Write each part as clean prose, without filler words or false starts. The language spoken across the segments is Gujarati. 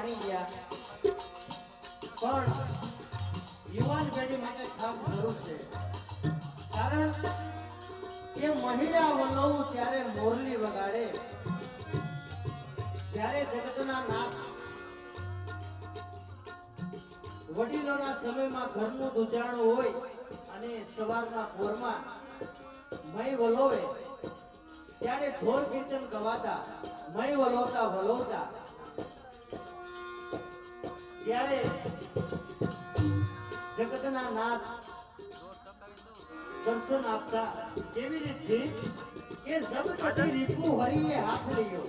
માણી ગયા પણ યુવાન પેઢી માટે ખાસ જરૂર છે કારણ કે મહિલા વલ્લવ ત્યારે મોરલી વગાડે ત્યારે જગતના નાથ વડીલોના સમયમાં ઘરનું દુજાણું હોય અને સવારના પોરમાં મય વલોવે ત્યારે ઢોલ કીર્તન ગવાતા મય વલોવતા વલોવતા ત્યારે જગતના નાથ દર્શન આપતા કેવી રીતે કે જબ કદી રીપુ હરીએ હાથ લીયો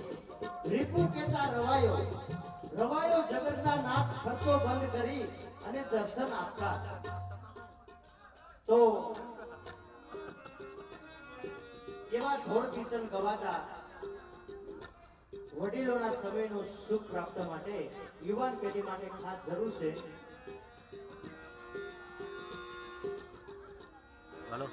રીપુ કેતા રવાયો રવાયો જગતના નાથ ખર્ચો બંધ કરી અને દર્શન આપતા તો કેવા ઢોળ કીર્તન ગવાતા વડીલોના સમયનું સુખ પ્રાપ્ત માટે યુવાન પેઢી માટે ખાસ જરૂર છે હાલો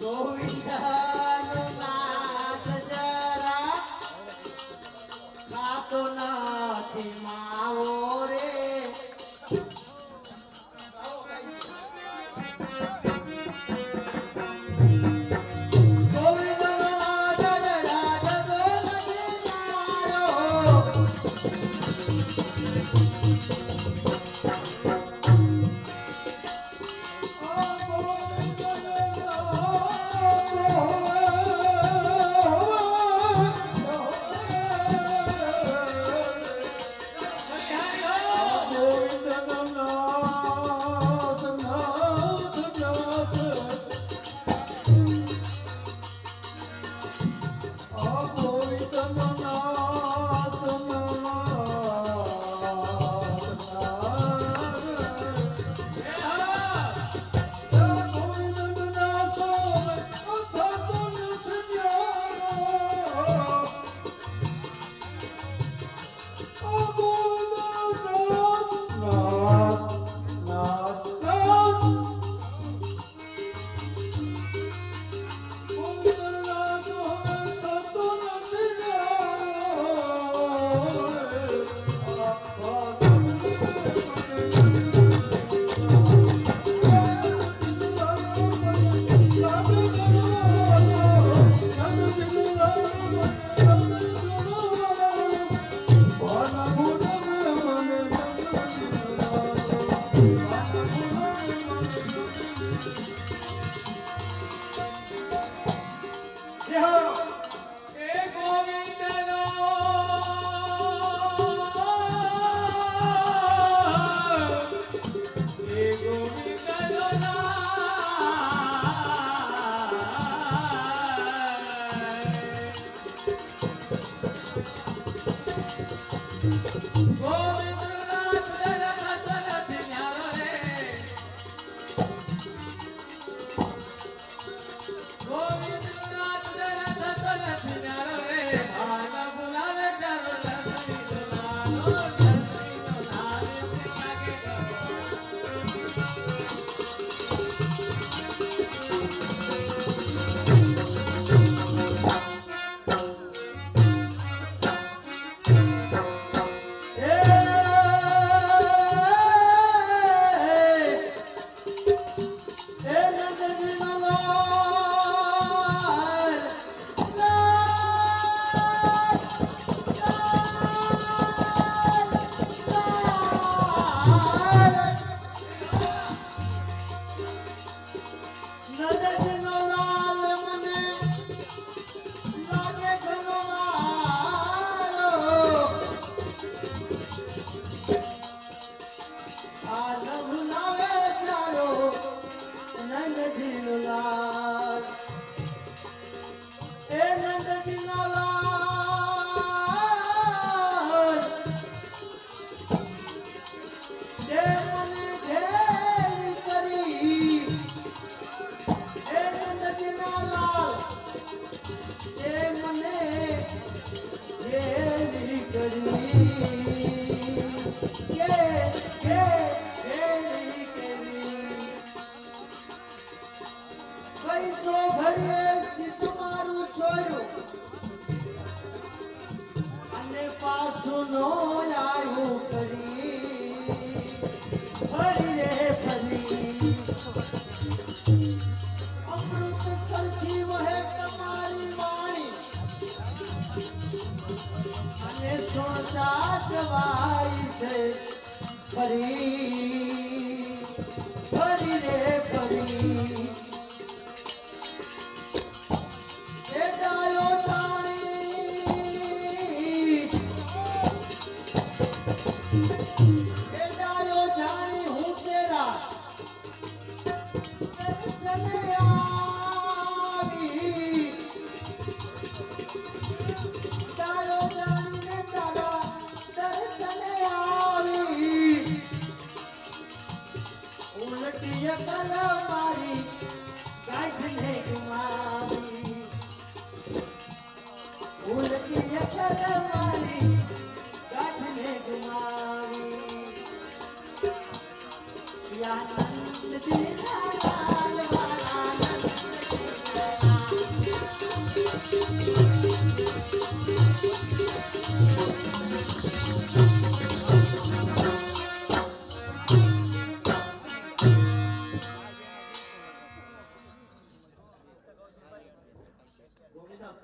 ગોવિંદનો નાથ જરા ખાતો નથી માવો રે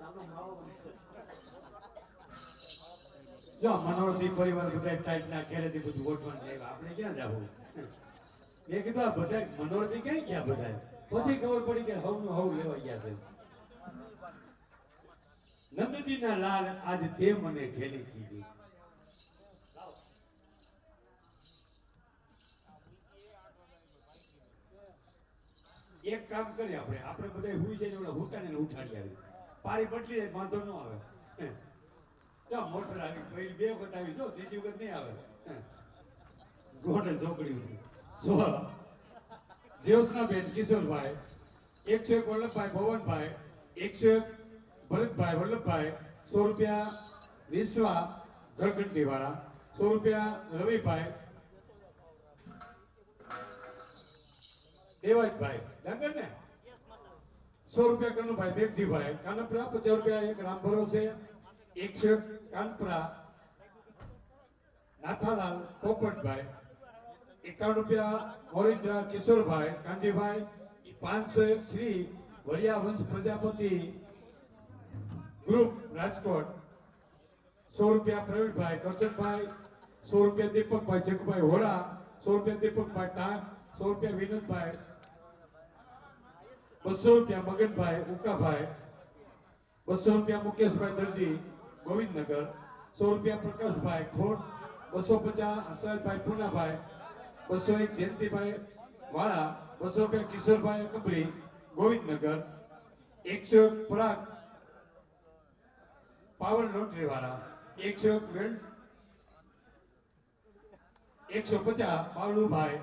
આનો માવો જો મનોરથી પરિવાર બધા ટાઈપના ઘેરેથી બધું ગોઠવણ આવ્યા આપણે ક્યાં જવું મેં કીધું આ બધા મનોરથી ક્યાં ગયા બધા પછી ખબર પડી કે હવનું હવ લેવા ગયા છે નંદજીના લાલ આજ તે મને ઢેલી કીધી એક કામ કરીએ આપણે બધા હુઈ જઈને ઓલા હુટાને ઉઠાડી આવી પારી બદલી જાય વાંધો ન આવે ક્યાં મોટર આવી પહેલી બે વખત આવી જો ત્રીજી વખત નહીં આવે ગોંડલ ચોકડી જ્યોત્સનાબેન કિશોરભાઈ 101 વલ્લભભાઈ ભવનભાઈ 101 ભરતભાઈ વલ્લભભાઈ 100 રૂપિયા વિશ્વા ઘરઘંટી વાળા 100 રૂપિયા રવિભાઈ દેવાજભાઈ ડાંગર ને 100 રૂપિયા કનુભાઈ બેગજીભાઈ કાનપરા 50 રૂપિયા એક રામ ભરોસે 101 કાનપરા નાથાલાલ પોપટભાઈ 51 રૂપિયા મોરિદ્રા કિશોરભાઈ કાંજીભાઈ 501 શ્રી વરિયા વંશ પ્રજાપતિ ગ્રુપ રાજકોટ 100 રૂપિયા પ્રવીણભાઈ કરચનભાઈ 100 રૂપિયા દીપકભાઈ જગભાઈ હોડા 100 રૂપિયા દીપકભાઈ ટાંક 100 રૂપિયા વિનોદભાઈ 200 રૂપિયા મગનભાઈ ઉકાભાઈ 200 રૂપિયા મુકેશભાઈ દરજી ગોવિંદનગર 100 રૂપિયા પ્રકાશભાઈ ખોટ 250 હસરતભાઈ પૂનાભાઈ 201 જયંતિભાઈ વાળા 200 રૂપિયા કિશોરભાઈ કબરી ગોવિંદનગર 101 પરાગ પાવર લોટરી વાળા 101 વેલ્ડ 150 બાવલુભાઈ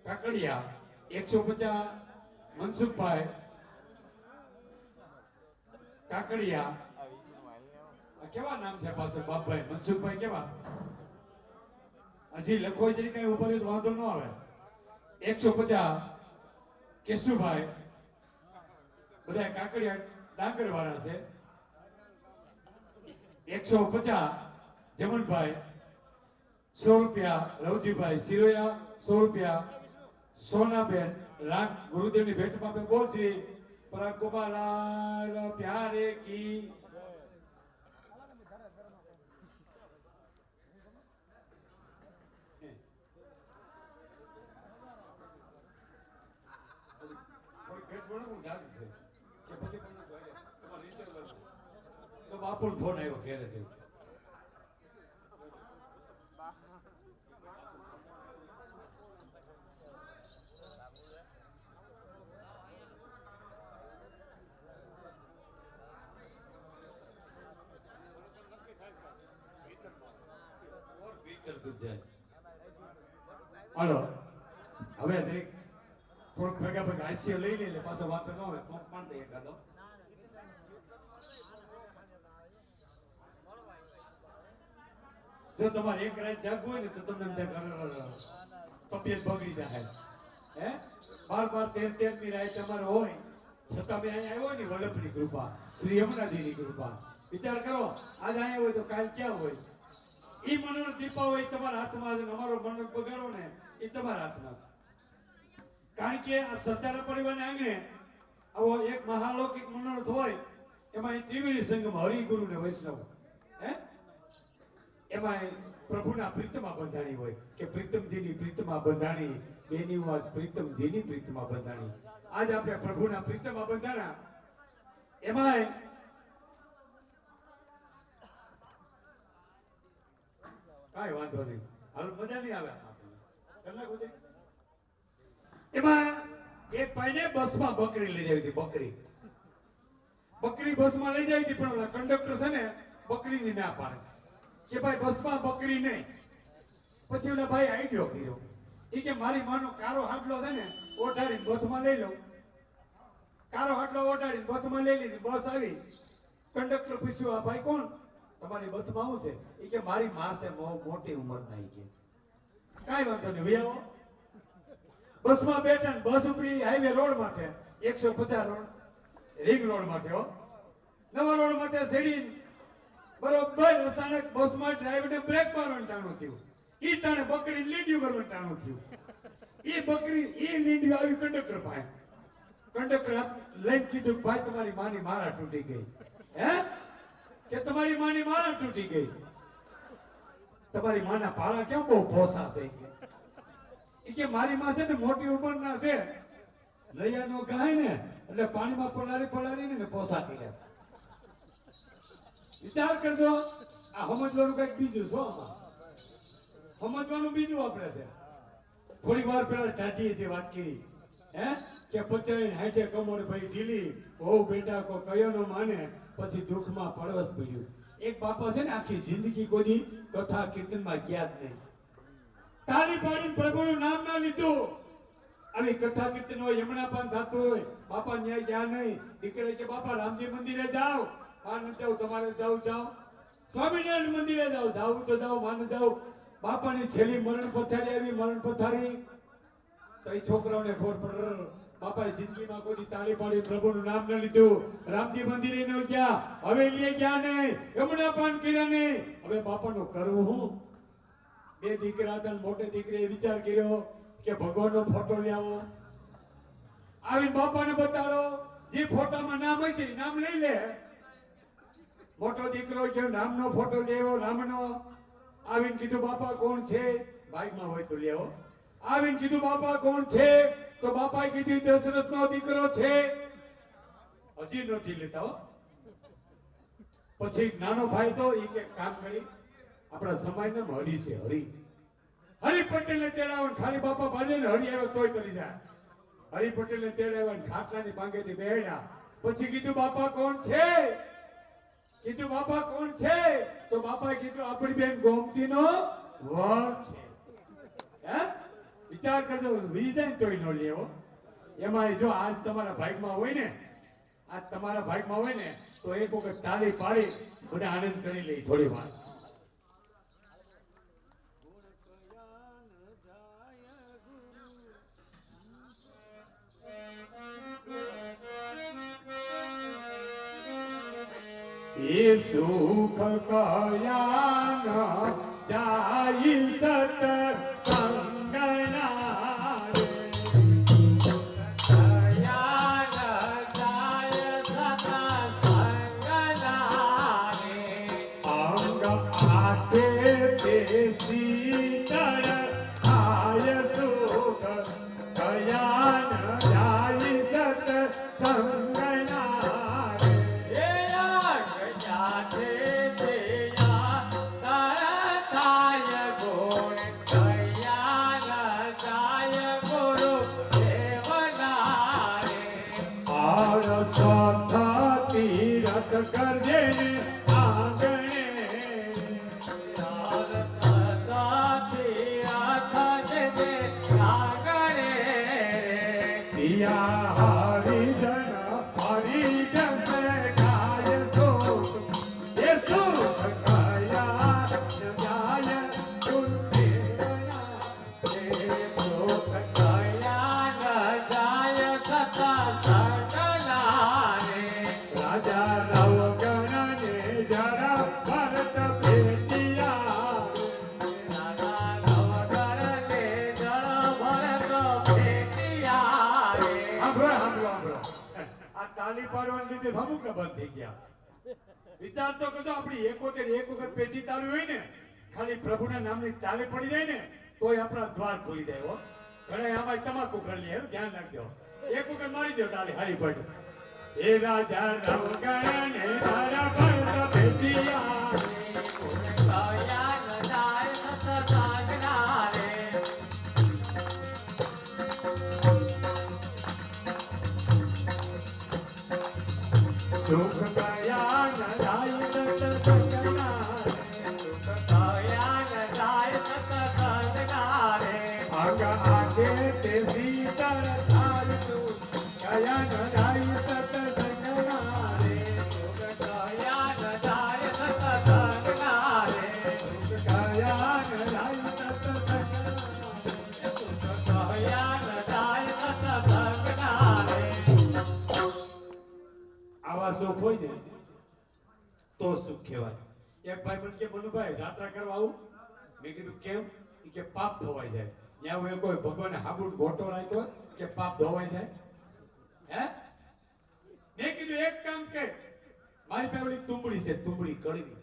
કાકડિયા 150 મનસુખભાઈ કાકડિયા કેવા નામ છે પાછળ બાપભાઈ મનસુખભાઈ કેવા હજી લખો જરી કઈ ઉપર વાંધો ન આવે 150 કેશુભાઈ બધા કાકડિયા ડાંગર વાળા છે 150 જમનભાઈ 100 રૂપિયા રવજીભાઈ સિરોયા 100 રૂપિયા સોનાબેન રાગ ગુરુદેવની ભેટમાં બે બોલજી પરગોપાલાલ પ્યારે કી તો બાપુ ફોન આવ્યો ઘેરે છે હાલો હવે થોડોક ભેગા ભેગા હાસ્ય લઈ લે પાછો વાતો ન આવે કોક પણ દે એકાદો જો તમારે એક રાત જાગવું હોય ને તો તમને તબિયત બગડી જાય હે 12 13 ની રાત તમારે હોય છતાં મેં અહીંયા આવ્યો ને વલ્લભની કૃપા શ્રી યમુનાજીની કૃપા વિચાર કરો આજ અહીંયા હોય તો કાલ ક્યાં હોય ઈ મનોર દીપા હોય તમારા હાથમાં છે અમારો મનોર બગાડો ને એ તમારા હાથમાં કારણ કે આ સરદાર પરિવારને આંગણે આવો એક મહાલૌકિક મનોરથ હોય એમાં ત્રિવેણી સંગમ હરિગુરુ ને વૈષ્ણવ હે એમાં પ્રભુના પ્રીતમાં બંધાણી હોય કે પ્રીતમજીની પ્રીતમાં બંધાણી બેની વાત પ્રીતમજીની પ્રીતમાં બંધાણી આજ આપણે પ્રભુના પ્રીતમાં બંધાણા એમાં કાઈ વાંધો નહીં હાલ મજા નહીં આવે એમાં એક ભાઈને બસમાં બકરી લઈ જવી હતી બકરી બસમાં લઈ જવી હતી પણ ઓલા કંડક્ટર છે ને બકરીની ના પાડે કે ભાઈ બસમાં બકરી નહીં પછી ઓલા ભાઈ આઈડિયો કર્યો એ કે મારી માનો કારો હાટલો છે ને ઓઢાડીને બસમાં લઈ લઉં કારો હાટલો ઓઢાડીને બસમાં લઈ લીધી બસ આવી કંડક્ટર પૂછ્યું આ ભાઈ કોણ તમારી બસમાં આવું છે એ કે મારી માં છે મોટી ઉંમરના કે કાઈ વાંધો નહીં ભાઈ આવો બસમાં બેઠા ને બસ ઉપરી હાઈવે રોડ માથે 150 રોડ રિંગ રોડ માથે હો નવા રોડ માથે સીડી બરોબર અચાનક બસમાં ડ્રાઈવરને બ્રેક મારવાનું ટાણું થયું ઈ તાણે બકરી લીડ્યું કરવાનું ટાણું થયું ઈ બકરી ઈ લીડ્યું આવી કંડક્ટર પાસે કંડક્ટર લઈને કીધું કે ભાઈ તમારી માની માળા તૂટી ગઈ. હે કે તમારી માની માળા તૂટી ગઈ. તમારી માના પાળા કેમ બહુ પોસા છે કે મારી માં છે ને મોટી ઉંમરના છે, લૈયાનો ગાય ને એટલે પાણીમાં પલાળીને પોસા કર્યા. વિચાર કરજો, આ સમજવાનું કઈક બીજું છો, આમાં સમજવાનું બીજું આપણે છે. થોડી વાર પેલા ટાઢીએ જે વાત કરી, હે કે 50-60 કમર ભાઈ ઢીલી બહુ બેટા કો કયો ન માને, પછી દુઃખમાં પડવસ પડ્યું. એક બાપા છે ને આખી જિંદગી કોઈ કથા કીર્તનમાં ગયા જ નહીં, તાળી પાડીને પ્રભુનું નામ ના લીધું. આવી કથા કીર્તન હોય, યમુનાપાન થતું હોય, બાપા ન્યાય ગયા નહીં. દીકરે કે બાપા રામજી મંદિરે જાઓ, માં ન જાવ, તમારે જાવ જાઓ. સ્વામિનારાયણ મંદિરે જાઓ, જાવું તો જાઓ, માં ન જાવ. બાપાની છેલ્લી મરણ પથારી આવી, મરણ પથારી તો એ છોકરાઓને ખબર પડે, બાપાએ જિંદગીમાં કોઈ તાળી પાડી પ્રભુનું નામ ન લીધું, રામજી મંદિરે ન ગયા, હવેલીએ ગયા નહીં, યમુનાપાન કર્યા નહીં. હવે બાપાનું કરવું હું? બે દીકરા હતા, મોટે દીકરીએ વિચાર કર્યો કે ભગવાનનો ફોટો લઈ આવો. આવીને બાપાને બતાડો, જે ફોટામાં નામ હોય છે નામ લઈ લે. મોટો દીકરો કે નામનો ફોટો લેવો, રામનો. આવીને કીધું બાપા કોણ છે? બાઈકમાં હોય તો લેવો. આવીને કીધું બાપા કોણ છે? તો બાપાએ કીધું દશરથનો દીકરો છે. હજી નથી લેતા હો. પછી નાનો ભાઈ તો એ કે કામ કરી, આપણા સમાજના હરી છે, હરી પટેલ ને તેડાવો, ખાલી બાપા બાંધે ને હરી આવ્યો તોય કરી જાય. હરી પટેલ ને તેડાવ્યા, ખાટલાની પાંગેથી બેહ્યા. પછી કીધું બાપા કોણ છે? કીધું બાપા કોણ છે? તો બાપાએ કીધું આપણી બેન ગોમતીનો વર છે. હે વિચાર કરજો, વિજય તોય ન લેવો. એમાં જો આજ તમારા ભાગમાં હોય ને, આજ તમારા ભાગમાં હોય ને, તો એક વખત તાળી પાડી બધા આનંદ કરી લે થોડી વાર. એ સુખ કયા ન જાય સત સંગના રે, કયા ન જાય સત સંગના રે. અંગ આતે તે શીતળ થાય સુખ, કયા ન જાય સત સંગના રે. તીરથ કરજે ને આંગણે, પિયા હરિજન હરિજન ગાય સુખ, એ સુખ કયા જાય સુખેના, એ સુખ કયા જાય સતા સગના રે. રાજા રવગણ ને જરા ભરત ભેટિયા, રાજા રવગણ ને જરા ભરત ભેટિયા રે. સાંભળો, આ તાલી પાડવાને લીધે અમુક બંધ થઈ ગયા. વિચાર તો કરજો, આપણી એક વખત પેટી તાળી હોય ને, ખાલી પ્રભુના નામની તાળી પડી જાય ને, તોય આપણા દ્વાર ખોલી જાય હો. ઘણા આમાં તમાકુ કરી લે, ધ્યાન રાખજો. એક વખત મારી દો તાળી, હારી પડ. એ રાજા રવગણ ને જરા ભરત ભેટિયા, કયા ન જાય સત સંગના રે. સુખ કયા ન જાય સત સંગના રે, સુખ કયા ન જાય સત સંગના રે. અંગ આગે તે શીતળ થાય સુખ, કયા ન જાય સત સંગના રે. સુખ કયા ન જાય સત સંગના રે, સુખ કયા ન જાય સત સંગના રે, સુખ કયા ન જાય સત સંગના રે. આવા સુખ હોય ને તો સુખ કહેવાય. એક ભાઈ મને કે મનુભાઈ યાત્રા કરવા આવું? મેં કીધું કેમ? ઈ કે પાપ ધોવાઈ જાય. ત્યાં કોઈ ભગવાને હાબુડ ગોટો રાખ્યો કે પાપ ધોવાઈ જાય? હે મેં કીધું એક કામ કર, મારી પાસે ઓલી તુંબડી છે, તુંબડી કળવી,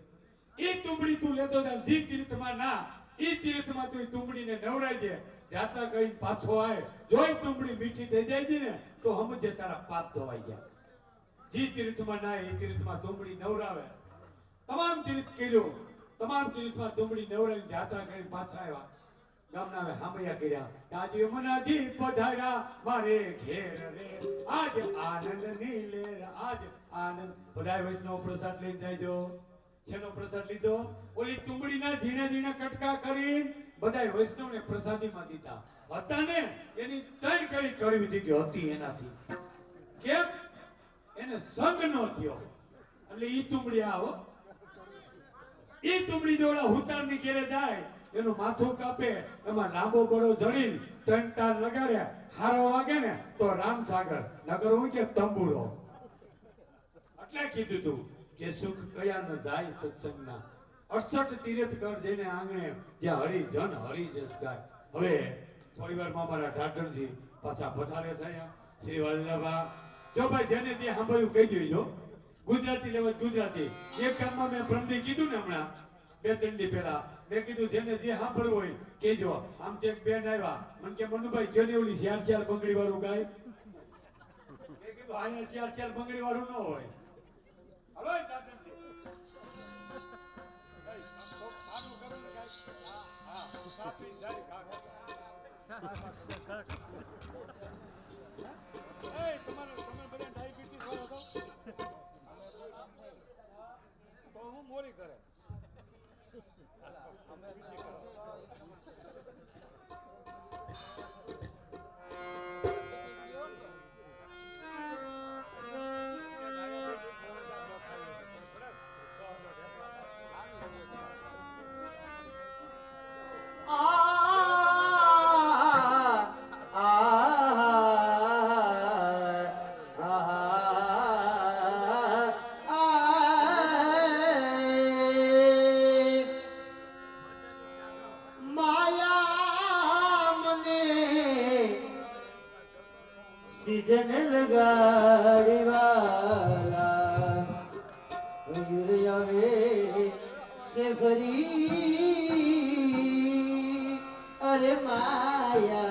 એ તુંબડી તું લેતો જા, જી તીર્થમાં ના, એ તીર્થમાં તું તુંબડીને નવરાઈ દે, જાત્રા કરીને પાછો આય, જો એ તુંબડી મીઠી થઈ જાય છે ને તો સમજે તારા પાપ ધોવાઈ ગયા. જી તીર્થમાં ના, એ તીર્થમાં તુંબડી નવરાવે. તમામ તીર્થ કર્યું, તમામ તીર્થમાં તુંબડી નવરાવી જાત્રા કરીને પાછા આવ્યા. ગામના હામૈયા કર્યા, આજે યમુનાજી પધાર્યા મારે ઘેર રે, આજ આનંદની લહેર, આજ આનંદ. બધાય વૈષ્ણવ પ્રસાદ લઈને જાયજો. શેનો પ્રસાદ લીધો? ઓલી તુંબડીના ઝીણા ઝીણા કટકા કરી બધાય વૈષ્ણવને પ્રસાદીમાં દીધા હતા ને. એની 3 કડી કડવી દીધી હતી એનાથી. કેમ? એને સંગ નો થયો એટલે ઈ તુંબડી આવો, ઈ તુંબડી જોડા હુતારની ઘેરે જાય, એનું માથું કાપે, એમાં લાંબો બળો જડીને 3 તાર લગાડ્યા, હારો વાગે ને તો રામસાગર, નગર હું કે તંબુરો. એટલે કીધું તું કે સુખ કયા ન જાય સત્સંગના, 68 તીર્થ કર જઈને આંગણે, જ્યાં હરિજન હરિજસ ગાય. હવે થોડી વારમાં મારા ઠાઠરજી પાછા પધારે છે અહીંયા, શ્રી વલ્લભા. જો ભાઈ જેને જે સાંભળ્યું કહી દેજો, ગુજરાતી લેવા ગુજરાતી. એક કામમાં મેં પ્રમદી કીધું ને હમણાં 2-3 દી પહેલા, મેં કીધું જેને જે સાંભળવું હોય કહેજો. આમ તે એક બેન આવ્યા, મને કે મનુભાઈ ક્યો ને ઓલી 4 બંગડી વાળું ગાય. મેં કીધું અહીંયા 4 બંગડી વાળું ન હોય. હલો ટાટરજી, મોરી કરે. सीजन लगाड़ी वाला हुजूर आवे से फरी, अरे माया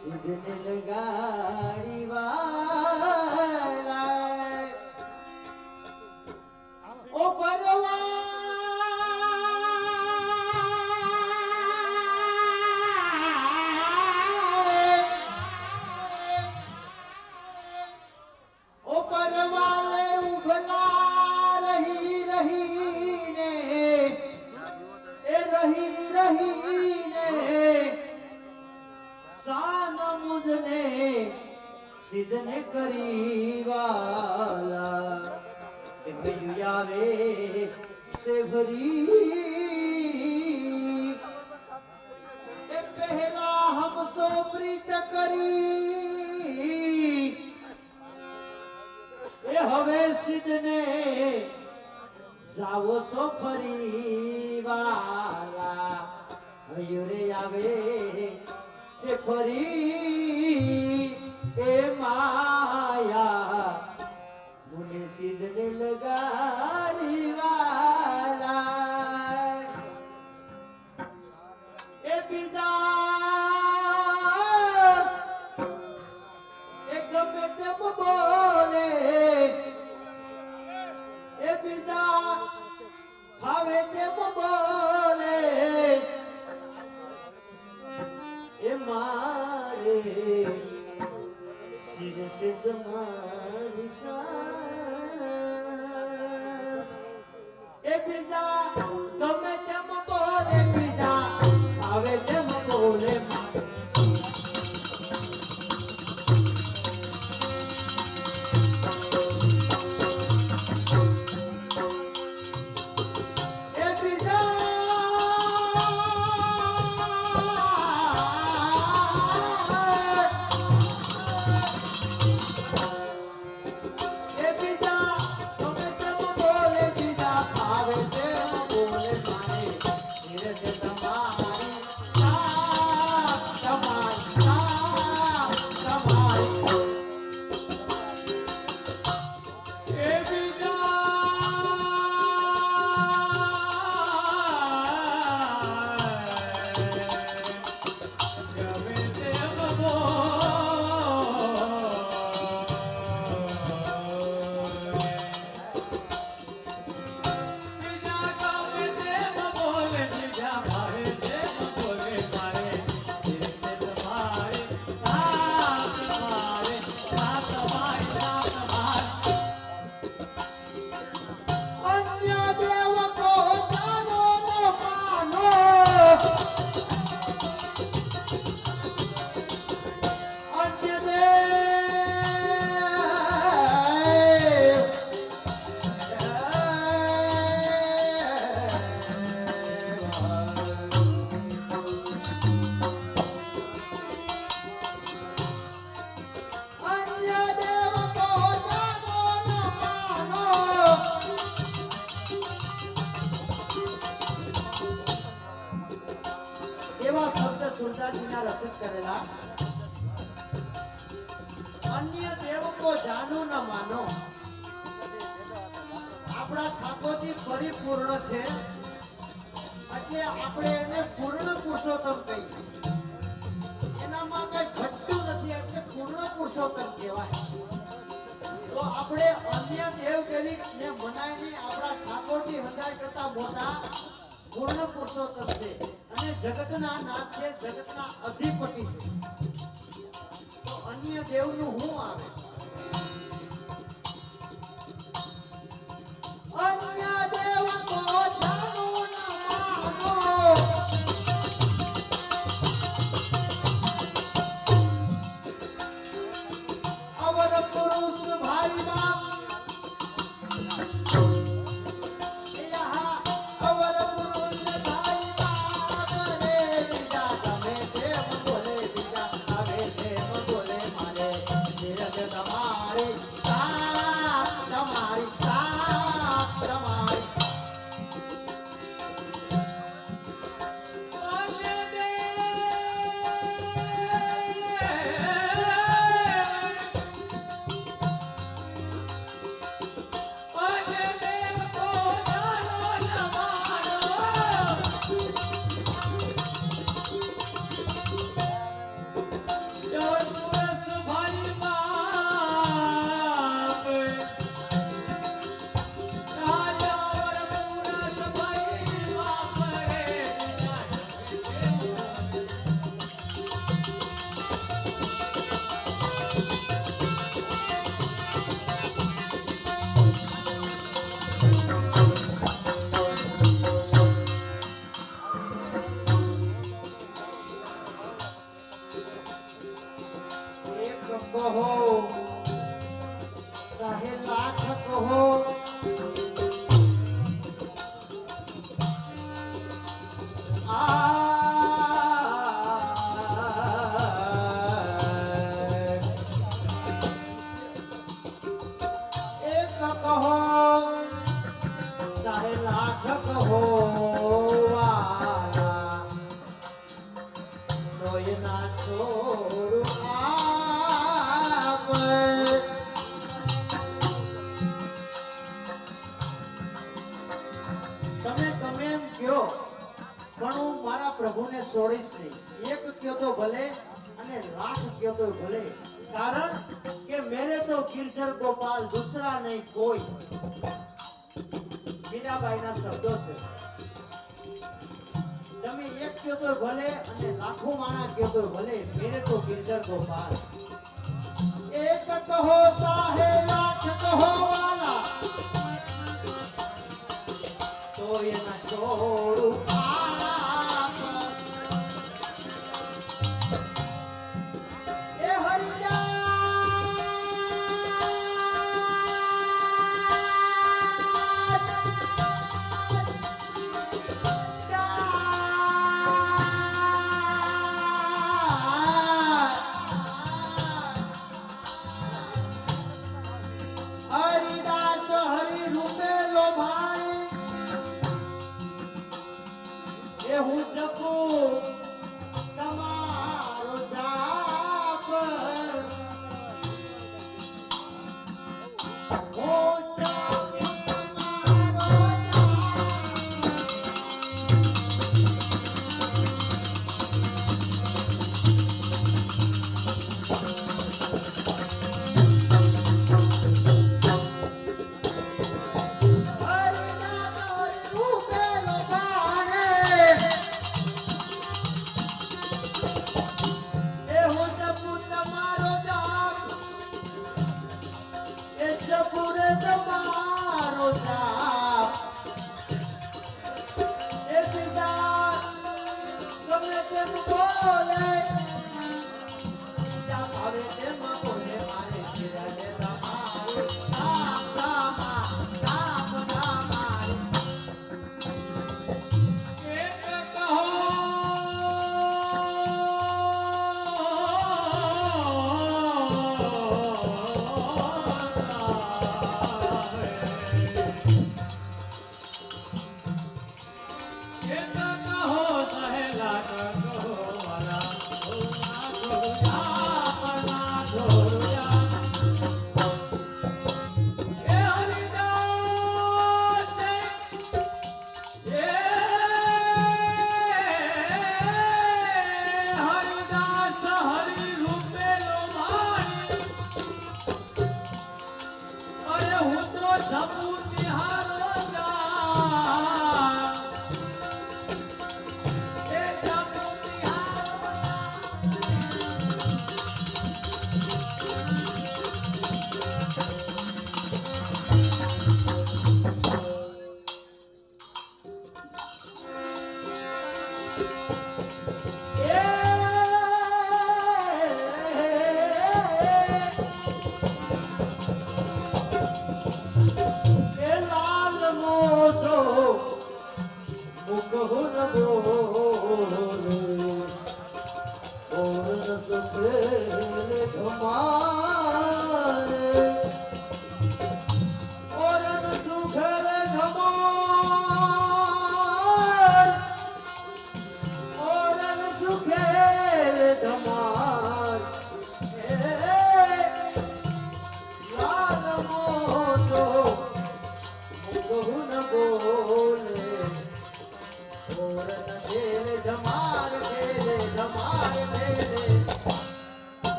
सीजन लगाड़ी वाला ओ परवा सिद्धने करी वाला आवे से भरी, पहला हम सो प्रीत करी, हवे सिद्धने जाओ सो फरी वाला हयूरे आवे से फरी, ए माया मुने सिद्धने लगाड़ी वाला ए बीजा एक गमे तेम बोले ए बीजा भावे तेम बोले ए मारे सिद्ध सिद्ध मारी ए बीजा गमे तेम बोले बीजा भावे तेम बोले આપણા ઠાકોરજી પરિપૂર્ણ છે એટલે આપણે એને પૂર્ણ પુરુષોત્તમ કહીએ. એનામાં કઈ ઘટતું નથી એટલે પૂર્ણ પુરુષોત્તમ કહેવાય. તો આપણે અન્ય દેવ દેવીને મનાઈને આપણા ઠાકોરજી હજાર કરતા મોટા પૂર્ણ પુરુષોત્તમ છે અને જગતના નાથ છે, જગતના અધિપતિ છે. તો અન્ય દેવનું શું આવે? અન્ય દેવ તો જાનું ન માનો. અવર પુરુષ ભાઈ બાપ અવર પુરુષ ભાઈ બાપ રે બીજા તમે દેવ બોલે બીજા હવે દેવ બોલે મારે ધીરજ તમારી સાથ તમારી સાથ તમારી કહો ચાહે લાખ કહો એક કહો ચાહે લાખ કહો વાલા તોય ના છોડું તમે એમ કયો પણ હું મારા પ્રભુને છોડીશ નહીં. એક કયો તો ભલે અને લાખ કયો તો ભલે, કારણ કે મેરે તો ગિરધર ગોપાલ દૂસરા નહીં કોઈ. મીરાબાઈના શબ્દો છે. તમે એક કયો તો ભલે અને લાખો માણા કયો તો ભલે, મેરે તો ગિરધર ગોપાલ. એક કહો ચાહે લાખ કહો વાલા તો એના છોડું આપ. એ હરિદાસ હરિ રૂપે લો ભાઈ એ હું જપું તમારો જાપ. હું જપું તમારો જાપ. જપુ નિહારો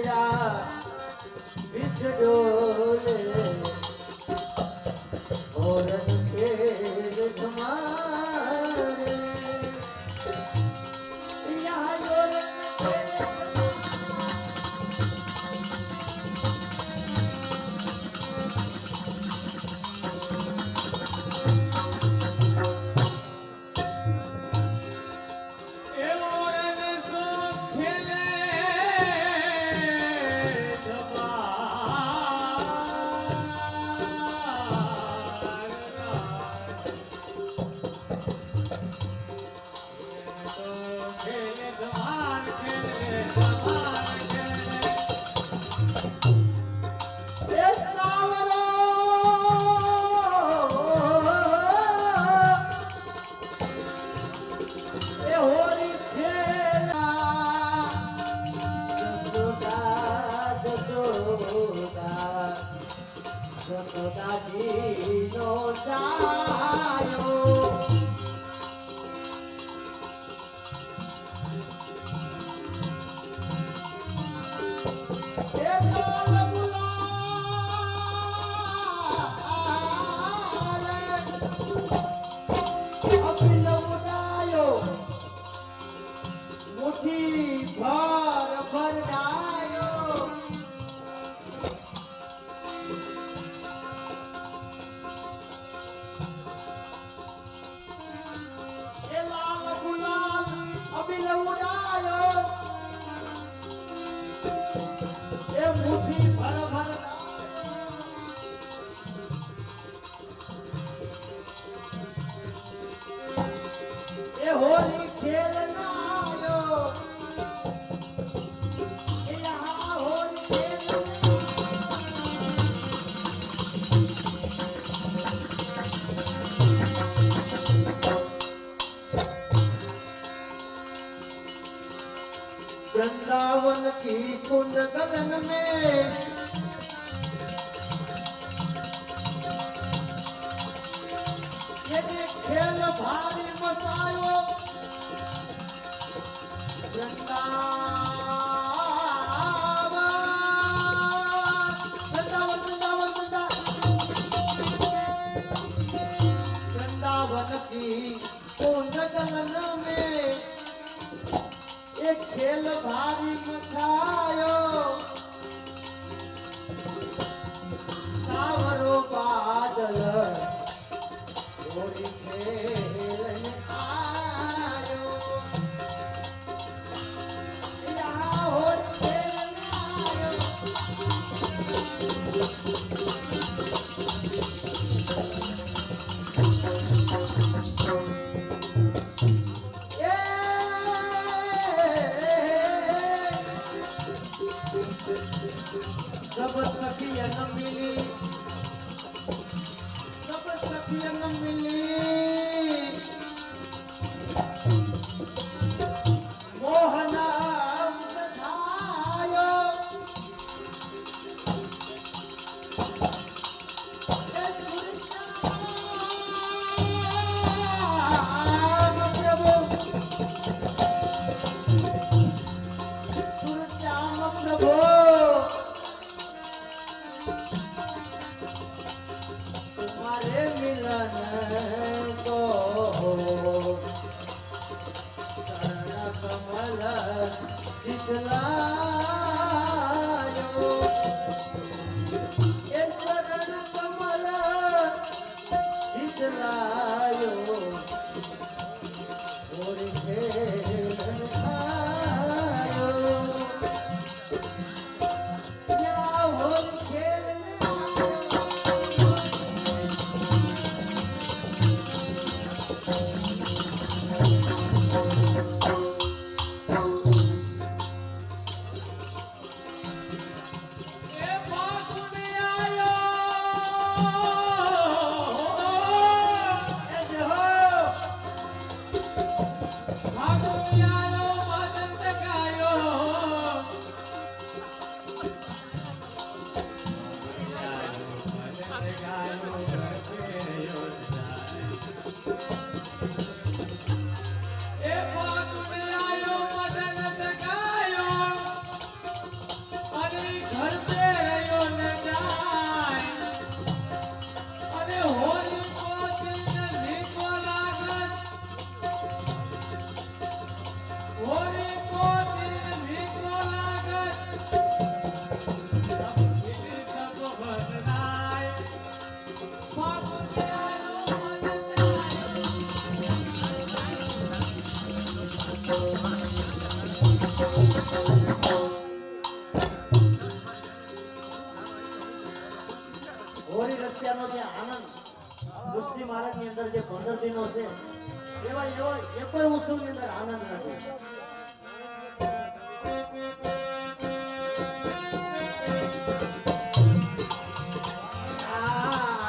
જા એ જપુ નિહારો वृंदावन की कुंड गगन में ये खेल भारी मचायो वृंदावन की कुंड गगन में एक खेल भारी मचायो सावरो बादल होरी खेल आयो यहाँ होरी खेल आयो શીતલાયો એ શરણ કમલ શીતલાયો ઓરી ખેલન આયો યા ઓરી ખેલન હોળી રસિયાનો જે આનંદ મુસ્લિમ મહારાજની અંદર જે 15 દિનો છે એવા એવો એકોય ઉત્સવની અંદર આનંદ નથી.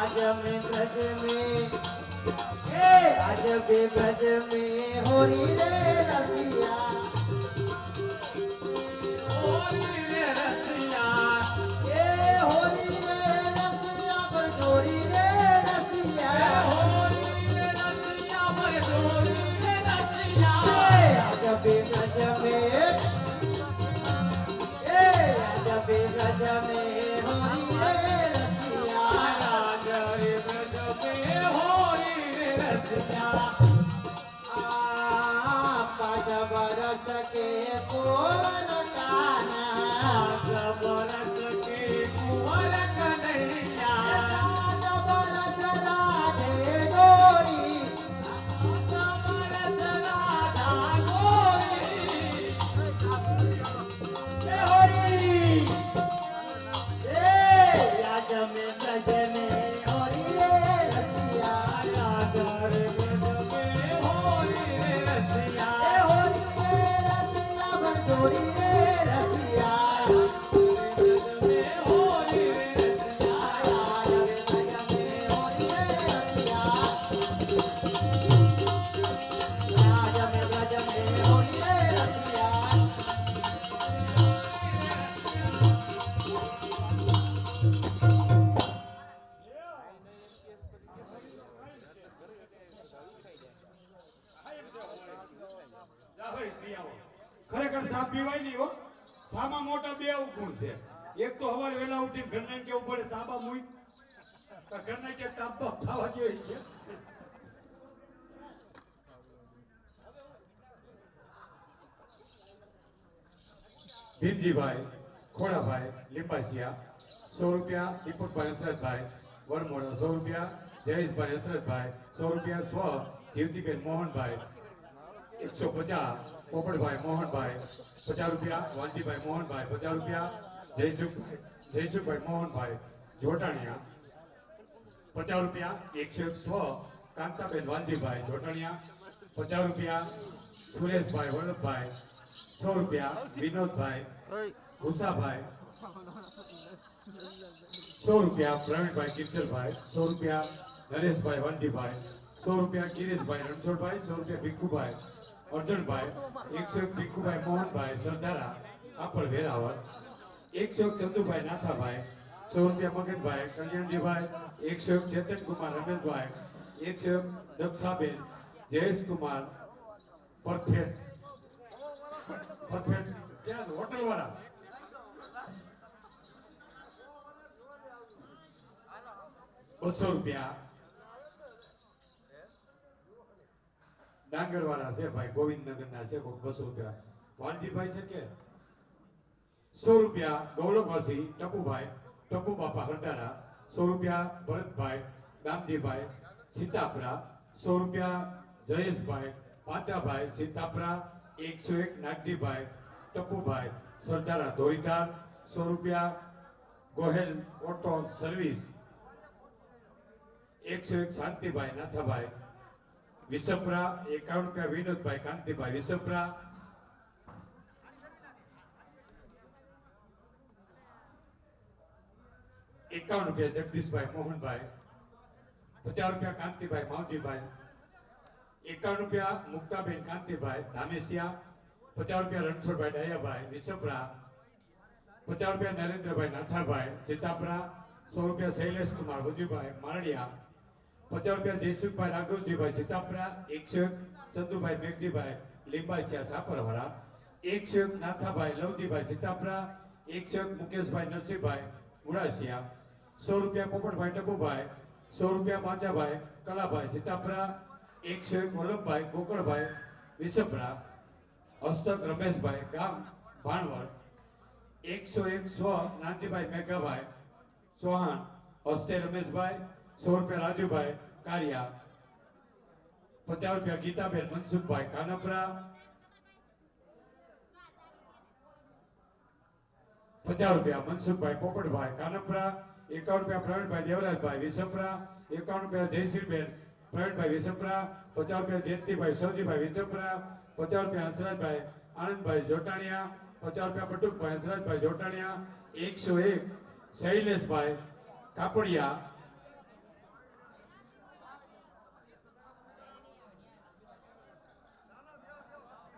आज में ब्रज में आज भी ब्रज में होली रे रसिया ए होली रे रसिया बजोरी रे रसिया आज भी ब्रज में आज भी ब्रज में होली रे बरस के कोवल काना बरस के कुंवर कन्हैया बरस राधे गोरी बरस राधा गोरी होरी आज में ब्रज में होरी रे रसिया आज रे ब्रज में होरी रे रसिया होली रे रसिया होली रे रसिया राज में ब्रज में होली रे रसिया ખરેખર સા પીવાય નહીં હો. સામાં મોટા બે ગુણ છે. એક તો સવારે વહેલા ઉઠીને ઘરને કેવું પડે સાબા મુઈ ઘરના કે તાપ તો ખાવા જોઈએ છે. ભીમજીભાઈ ખોડાભાઈ લીંબાસિયા 100 રૂપિયા, દીપકભાઈ હસરતભાઈ વડમોડા 100 રૂપિયા, જયેશભાઈ હસરતભાઈ 100 રૂપિયા, સ્વ જીવતીબેન મોહનભાઈ 150, પોપટભાઈ મોહનભાઈ 50 રૂપિયા, વાંજીભાઈ મોહનભાઈ 50 રૂપિયા, જયસુખભાઈ મોહનભાઈ જોટાણીયા 50 રૂપિયા, 101 સ્વ કાંતાબેન વાંજીભાઈ જોટાણીયા 50 રૂપિયા, સુરેશભાઈ વલ્લભભાઈ 100 રૂપિયા, વિનોદભાઈ ભૂસાભાઈ 100 રૂપિયા, પ્રવીણભાઈ કિંજલભાઈ 100 રૂપિયા, નરેશભાઈ વાંજીભાઈ 100 રૂપિયા, ગિરીશભાઈ રણછોડભાઈ 100 રૂપિયા, ભીખુભાઈ અર્જુનભાઈ 101 ભીખુભાઈ મોહનભાઈ સરદારા આપળ વેરાવળ 101 ચંદુભાઈ નાથાભાઈ 100 રૂપિયા, મગનભાઈ કલ્યાણજીભાઈ 101 ચેતનકુમાર રમેશભાઈ 101 દક્ષાબેન જયેશકુમાર પરફેક્ટ ક્યાં હોટલ વાળા 200 રૂપિયા, ડાંગરવાળા છે ભાઈ ગોવિંદનગરના છે 200 રૂપિયા, વાલજીભાઈ છે કે 100 રૂપિયા ગૌરવવાસી ટપુભાઈ ટપુ બાપા હરદારા 100 રૂપિયા ભરતભાઈ દામજીભાઈ સીતાપરા 100 રૂપિયા જયેશભાઈ પાંચાભાઈ સીતાપરા 101 નાગજીભાઈ ટપુભાઈ સરદારા ધોરીધાર 100 રૂપિયા ગોહેલ ઓટો સર્વિસ 101 શાંતિભાઈ નાથાભાઈ વિસપરા 51 રૂપિયા વિનોદભાઈ કાંતિભાઈ વિસપરા 51 રૂપિયા જગદીશભાઈ મોહનભાઈ 50 રૂપિયા કાંતિભાઈ માવજીભાઈ 51 રૂપિયા મુક્તાબેન કાંતિભાઈ ધામેસિયા 50 રૂપિયા રણછોડભાઈ ડાયાભાઈ વિસપરા 50 રૂપિયા નરેન્દ્રભાઈ નાથાભાઈ સીતાપરા 100 રૂપિયા શૈલેષ કુમાર વજુભાઈ મારડિયા 50 રૂપિયા જયસુખભાઈ રાઘવજીભાઈ સીતાપરા 101 ચંદુભાઈ મેઘજીભાઈ લીંબાસિયા સાપરવાળા 101 નાથાભાઈ લવજીભાઈ સીતાપરા 101 મુકેશભાઈ નરસિંહભાઈ મુળાસિયા 100 રૂપિયા પોપટભાઈ ટપુભાઈ 100 રૂપિયા પાંચાભાઈ કલાભાઈ સીતાપરા 101 વલ્લભભાઈ ગોકળભાઈ વિસપરા હસ્તક રમેશભાઈ ગામ ભાણવડ 101 સ્વ નાનજીભાઈ મેઘાભાઈ ચૌહાણ હસ્તે રમેશભાઈ 100 રૂપિયા રાજુભાઈ કારિયા 50 રૂપિયા ગીતાબેન મનસુખભાઈ કાનપરા 50 રૂપિયા મનસુખભાઈ પોપટભાઈ કાનપરા 51 રૂપિયા પ્રવીણભાઈ દેવરાજભાઈ વિસપરા 51 રૂપિયા જયશ્રીબેન પ્રવીણભાઈ વિસપરા 50 રૂપિયા જયંતિભાઈ સૌજીભાઈ વિસપરા 50 રૂપિયા હંસરાજભાઈ આનંદભાઈ જોટાણીયા 50 રૂપિયા બટુકભાઈ હંસરાજભાઈ જોટાણીયા 101 શૈલેષભાઈ કાપડિયા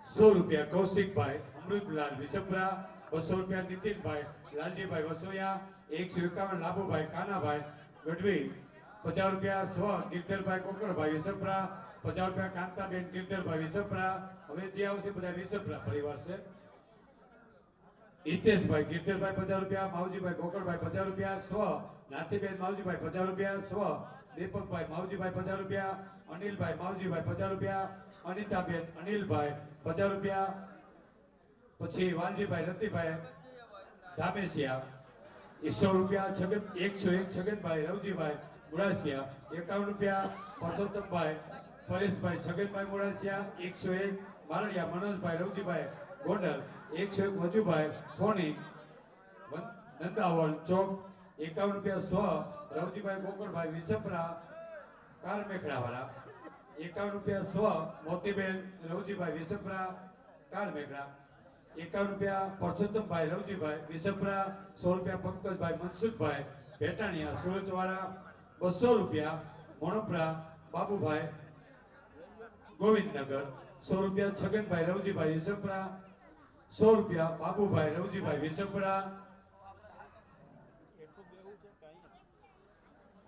100 રૂપિયા કૌશિકભાઈ અમૃતલાલ વિસપરા 200 રૂપિયા નીતિનભાઈ લાલજીભાઈ વસોયા 151 લાભુભાઈ કાનાભાઈ ગઢવી 50 રૂપિયા સ્વ ગિરધરભાઈ કોકરભાઈ વિસપરા 50 રૂપિયા કાંતાબેન ગિરધરભાઈ વિસપરા હવે જે આવશે બધા વિસપરા પરિવાર છે હિતેશભાઈ ગિરધરભાઈ 50 રૂપિયા માવજીભાઈ કોકરભાઈ 50 રૂપિયા સ્વ નાથીબેન માવજીભાઈ 50 રૂપિયા સ્વ દીપકભાઈ માવજીભાઈ 50 રૂપિયા અનિલભાઈ માવજીભાઈ 50 રૂપિયા અનિતાબેન અનિલભાઈ 50 રૂપિયા પછી વાલજીભાઈ રતિભાઈ ધામેસિયા 100 રૂપિયા 101 છગનભાઈ રવજીભાઈ મુળાસિયા 51 રૂપિયા પરસોત્તમભાઈ પરેશભાઈ છગનભાઈ મુળાસિયા 101 મારડિયા મનોજભાઈ રવજીભાઈ ગોંડલ 101 વજુભાઈ ફોની નંદાવળ ચોક 51 રૂપિયા સ્વ રવજીભાઈ ગોકળભાઈ વિસપરા કારમેખડાવાળા 51 રૂપિયા સ્વ મોતીબેન રવજીભાઈ વિસપરા કારમેખડા 51 રૂપિયા પરસોત્તમભાઈ રવજીભાઈ વિસપરા 100 રૂપિયા પંકજભાઈ મનસુખભાઈ ભેટાણીયા સુરતવાળા 200 રૂપિયા મોણપરા બાબુભાઈ ગોવિંદનગર 100 રૂપિયા છગનભાઈ રવજીભાઈ વિસપરા 100 રૂપિયા બાબુભાઈ રવજીભાઈ વિસપરા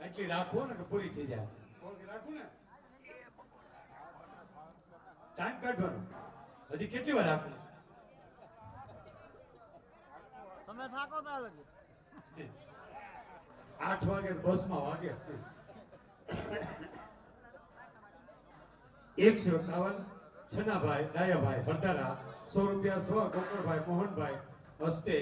આટલી રાખો ને કે પૂરી થઈ જાય રાખું ને ટાઈમ કાઢવાનો હજી કેટલી વાર રાખું તમે થાકો તો લગી 8 વાગે બસમાં વાગે 151 છનાભાઈ ડાયાભાઈ ભરતારા 100 રૂપિયા સ્વ ગોકળભાઈ મોહનભાઈ હસ્તે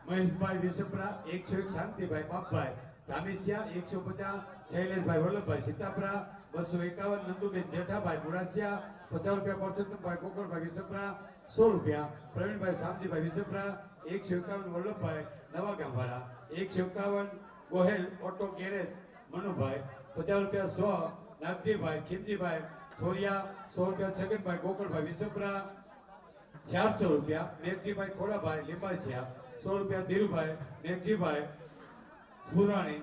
મહેશભાઈ વિસપરા 101 શાંતિભાઈ બાપભાઈ ધામેસિયા 150 શૈલેષભાઈ વલ્લભભાઈ સીતાપરા 251 નંદુબેન જેઠાભાઈ મુરાસિયા 50 રૂપિયા પરસોત્તમભાઈ ગોકળભાઈ વિસપરા 100 રૂપિયા પ્રવીણભાઈ શામજીભાઈ વિસપરા 151 વલ્લભભાઈ નવાગામવાળા 151 ગોહેલ ઓટો ગેરેજ મનુભાઈ 50 રૂપિયા સ્વ નાગજીભાઈ ખીમજીભાઈ થોરિયા 100 રૂપિયા છગનભાઈ ગોકળભાઈ વિસપરા 400 રૂપિયા મેઘજીભાઈ ખોડાભાઈ લીંબાસિયા 100 રૂપિયા ધીરુભાઈ મેઘજીભાઈ સુરાણી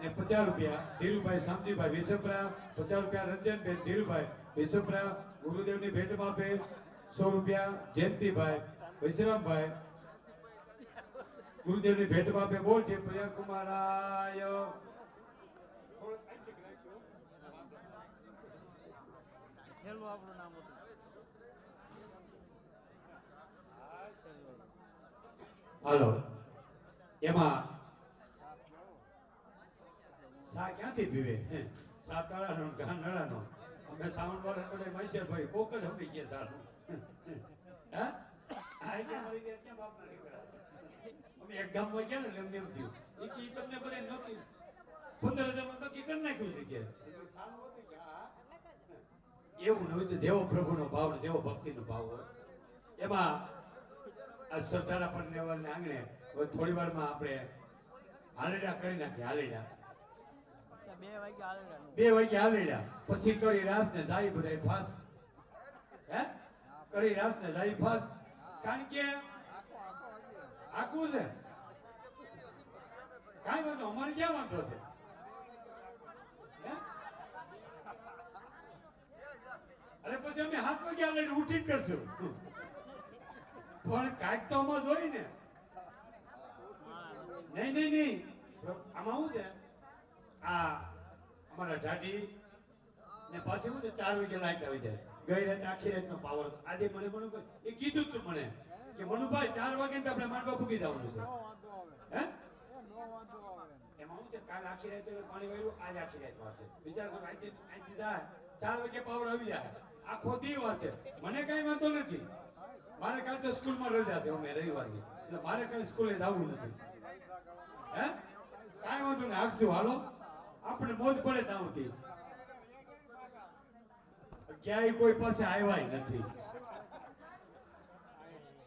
ને 50 રૂપિયા ધીરુભાઈ શામજીભાઈ વિસપરા 50 રૂપિયા રંજનબેન ધીરુભાઈ વિસપરા ગુરુદેવની ભેટમાં આપે 100 રૂપિયા જયંતિભાઈ વિશ્રામભાઈ ગુરુદેવની ભેટમાં આપે બોલ છે પ્રિયા કુમારાય છેલ્લું આપણું નામ હતું હાલો એમાં સા ક્યાંથી પીવે હે સા તાળાનો ઘા નળાનો અમે મેં સાઉન્ડ વાળા બધા મહેશ્વર ભાઈ કોક જ હમી ગયા સારું હા આ કે મળી ગયા ક્યાં બાપ ના દીકરા અમે એક ગામમાં ગયા ને એમ થયું એ કે ઈ તમને બધા નક્કી 15,000 માં નક્કી કરી નાખ્યું છે કે સારું હતું કે હા એવું ન હોય તો જેવો પ્રભુનો ભાવ ને જેવો ભક્તિનો ભાવ હોય એમાં આ સરદારા પર નેવાને આંગણે હવે થોડી વારમાં આપણે હાલેડા કરી નાખીએ હાલેડા 2 વાગે હાલે 2 વાગે હાલેડા પછી કરી રાસ ને જાય બધાય ફાસ હે કરી રાસ ને જાય ફાસ કારણ કે આખું છે કાંઈ વાંધો અમારે ક્યાં વાંધો છે હે? અરે પછી અમે 7 વાગે હાલેડું ઉઠી જ કરશું પણ કાંઈક તો આમાં જોઈ ને નહીં આમાં શું છે આ અમારા ઢાઢી ને પાછી શું છે 4 વાગે લાઈટ આવી જાય ગઈ રાત આખી રાતનો પાવર આજે મને એ કીધું જ તું મને કે મનુભાઈ 4 વાગે તો આપણે માંડવા ફૂકી જવાનું છે હે એમાં શું છે કાલ આખી રાત પાણી વાળ્યું આજ આખી રાત વારસે વિચાર કરો અહીંથી જાય 4 વાગે પાવર આવી જાય આખો દી વારસે મને કઈ વાંધો નથી મારે કાલ તો સ્કૂલમાં રજા છે અમે રવિવારની એટલે મારે કઈ સ્કૂલે જવું નથી હે કાંઈ વાંધો નહીં આવશું હાલો આપણે મોજ પડે ત્યાંથી ક્યાંય કોઈ પાસે આવ્યા નથી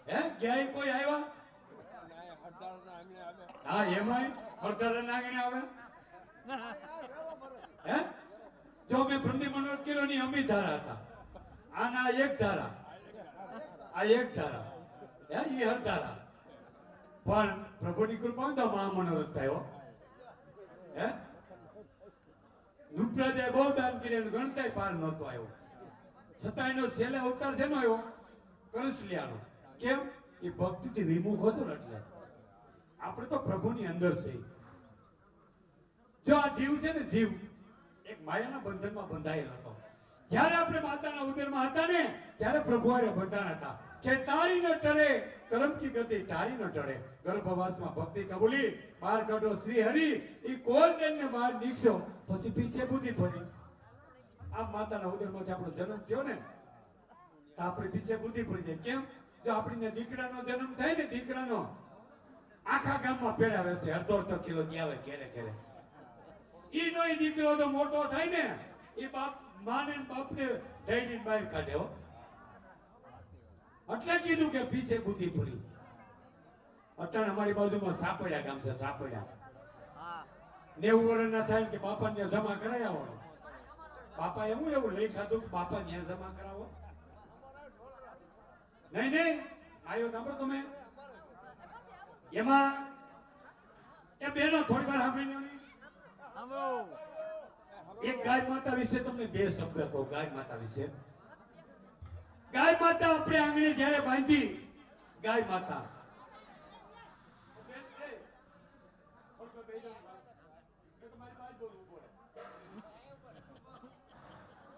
હે ક્યાંય કોઈ આવ્યા હા એમાંય હરદારના આંગણે આવે હે જો મેં બ્રહ્મી મનોરથ કર્યો ની અમી ધારા હતા આના એક ધારા આ એક ધારા હે ઈ હરધારા પણ પ્રભુની કૃપા હોય તો મહા મનોરથ થયો હે નુપ્રાદે બહુ દાન કર્યું ગણતાય પાર નહોતો આવ્યો છતાં એનો છેલ્લે અવતાર છે નો આવ્યો કલશલિયાનો કેમ એ ભક્તિથી વિમુખ હતો ને એટલે આપણે તો પ્રભુની અંદર છે જો આ જીવ છે ને જીવ એક માયાના બંધનમાં બંધાયેલો હતો જ્યારે આપણે માતાના ઉદરમાં હતા ને ત્યારે પ્રભુ હારે બંધાણ હતા કે તારી ન ટળે કર્મ કી ગતિ તારી ન ટળે ગર્ભવાસમાં ભક્તિ કબૂલી બહાર કાઢો શ્રી હરિ ઈ કોલ દેને બહાર નીકળ્યો પછી પીછે બુદ્ધિ ફરી આ માતાના ઉદરમાંથી આપણો જન્મ થયો ને તો આપણે પીછે બુદ્ધિ ફરી જાય કેમ જો આપણીને દીકરાનો જન્મ થાય ને દીકરાનો આખા ગામમાં પેડાવે છે અડધો કિલો દેવે ક્યારે ક્યારે ઈ નો ઈ દીકરો તો મોટો થાય ને ઈ બાપ માને ને બાપને ઢાઈની બહાર કાઢે હો એટલે કીધું કે પીછે બુદ્ધિ ફરી અટાણ અમારી બાજુમાં સાપડ્યા ગામ છે સાપડ્યા હા 90 વર્ષના થાય કે બાપા ને જમા કરાયા હોય બાપા એવું લઈ ખાધું કે બાપા ને જમા કરાવો નહીં આવ્યો સાંભળો તમે એમાં એ બેનો થોડી વાર સાંભળી લો સાંભળો એક ગાય માતા વિશે તમને 2 શબ્દ કહું ગાય માતા વિશે ગાય માતા આપણે આંગણે જ્યારે બાંધી ગાય માતા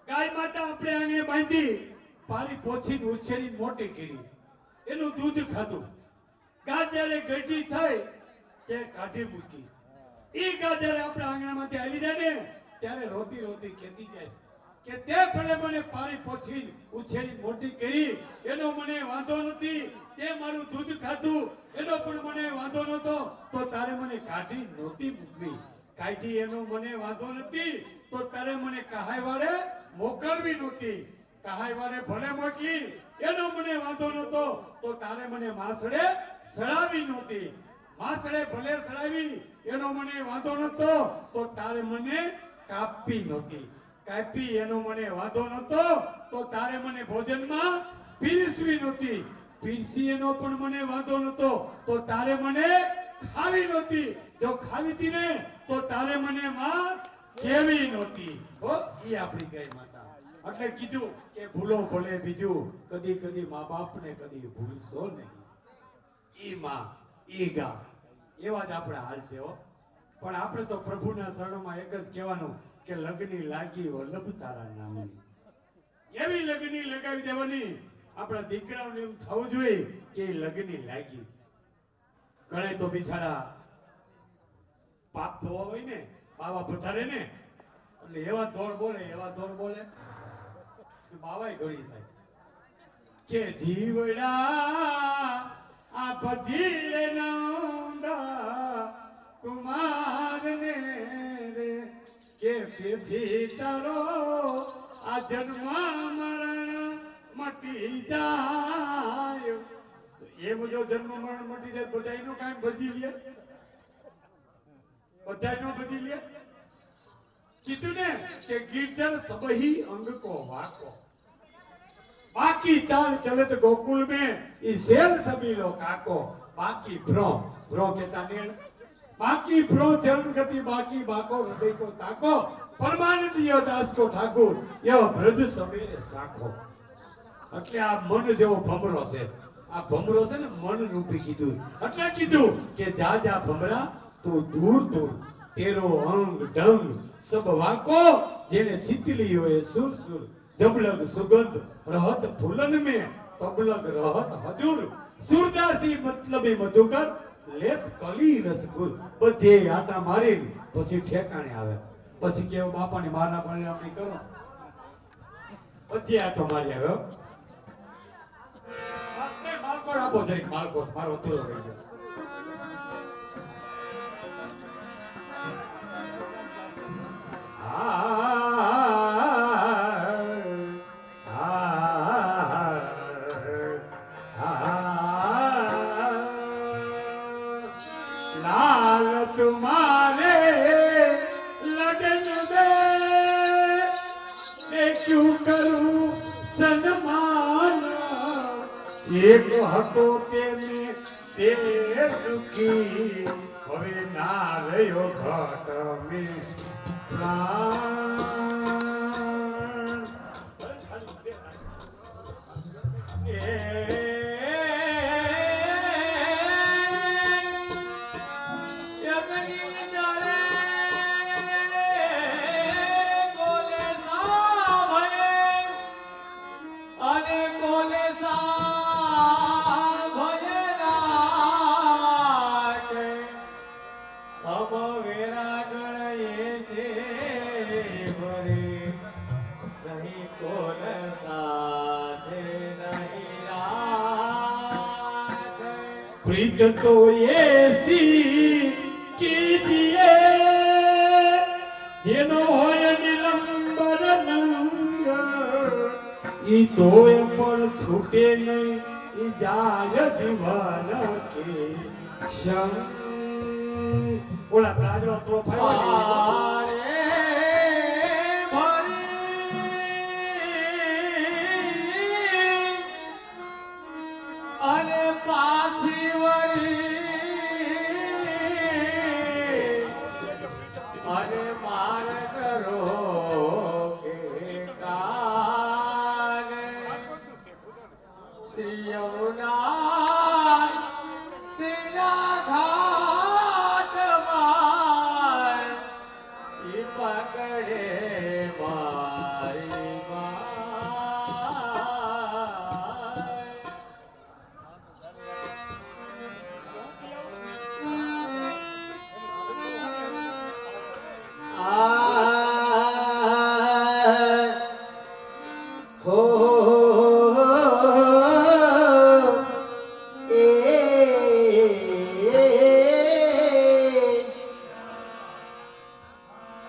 ગાય માતા આપણે આંગણે બાંધી પાણી પોછી ઉછેરી મોટી કરી એનું દૂધ ખાધું ગાય જ્યારે ગઢી થાય તે કાઢી મૂકી ઈ ગાય જ્યારે આપણા આંગણામાંથી હાલી જાય ને ત્યારે રોતી રોતી ખેતી જાય છે કે તે ભલે મને પાણી પોછી ઉછેરી મોટી કરી એનો મને વાંધો નથી તે મારું દૂધ ખાધું એનો પણ મને વાંધો નતો તો તારે મને કાઢી નહોતી મૂકવી કાઢી એનો મને વાંધો નથી તો તારે મને કહાય વાળે મોકલવી નહોતી કહાય વાળે ભલે મોકલી એનો મને વાંધો નતો તો તારે મને માસડે સડાવી નહોતી માસડે ભલે સડાવી એનો મને વાંધો નતો તો તારે મને કાપી નહોતી કાપી એનો મને વાંધો નતો તો તારે મને ભોજનમાં પીરસવી નહોતી પીરસી એનો પણ મને વાંધો નતો તો તારે મને ખાવી નહોતી જો ખાવી હતી ને તો તારે મને માં કેવી નહોતી હો ઈ આપણી ગાય માતા એટલે કીધું કે ભૂલો ભલે બીજું કદી કદી મા બાપને કદી ભૂલશો નહીં ઈ માં ઈ ગા એવા જ આપણા હાલ છે હો પણ આપણે તો પ્રભુના શરણમાં એક જ કહેવાનું કે લગની લાગી વલ્લભ તારા નામની એવી લગની લગાવી દેવાની આપણા દીકરાઓને એમ થવું જોઈએ કે લગની લાગી ઘણે તો બિચારા પાપ ધોવા હોય ને બાવા પધારે ને એટલે એવા ધોળ બોલે બાવાય ઘડી થાય કે જીવડા આ ભજીલે નંદા કુમારને રે કે તેથી તારો આ જન્મ મરણ મટી જાય એમ જો જન્મ મરણ મટી જાય બધાયનો કાંઈ ભજી લે બધાયનો ભજી લે કીધું ને કે ગીરધર સબહી અંગ કો વાકો बाकी चाल चलत गोकुल में इसेल सभी लोग काको बाकी भ्रो कहता नेण बाकी भ्रो चरण गति बाकी बाको हृदय को ताको परमानंद यो दास को ठाकुर यो ब्रज सवेरे साखो એટલે આ મન જેવો ભમરો છે આ ભમરો છે ને મન રૂપી કીધું એટલે કીધું કે જા જા ભમરા તું દૂર દૂર તેરો અંગ ઢંગ સબ વાકો જેને ચિતલી હોય સુર સુર जबलग सुगंध रहत फूलन में तबलग रहत हजूर सूरदासी मतलबी मधुकर लेत कली रसगुल बधे आटा मारी પછી ઠેકાણે આવે પછી કેવો બાપાની મારના પરિણામની કરો બધી આટો મારી આવ્યો આપણે માલકો આપો જરીક માલકો મારો અધૂરો રહી ગયો लाल तुम्हारे लगन में क्यों करूं सन्मान एक हतो तेने ते सुखी હવે ના રહ્યો ઘટ में प्राण प्रीत तो ऐसी कीजिए જેનો હોય નિલંબર નંગ ઈ તોય પણ છૂટે નહીં ઈ જાય જીવન કે સંગ ઓલા પ્રાજવા ત્રોફાયો અને પાછી વળી અને માર કરો કે કાને સિયવના તેના ઘાટમાં ઈ પકડે મારી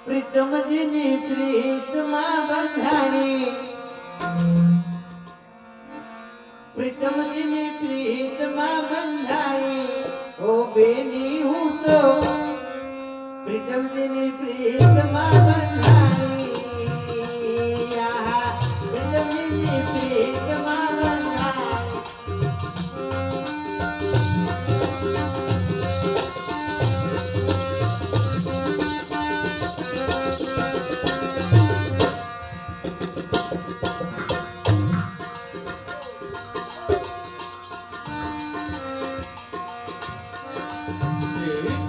પ્રીતમજીની પ્રીતમાં બંધાણી પ્રીતમજીની પ્રીતમાં બંધાણી ઓ બેની હું તો પ્રીતમજીની પ્રીતમાં બંધાણી પ્રીતમજીની પ્રીતમાં બંધાણી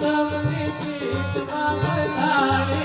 તમને પ્રીતમાં બધાને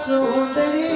સુંદરી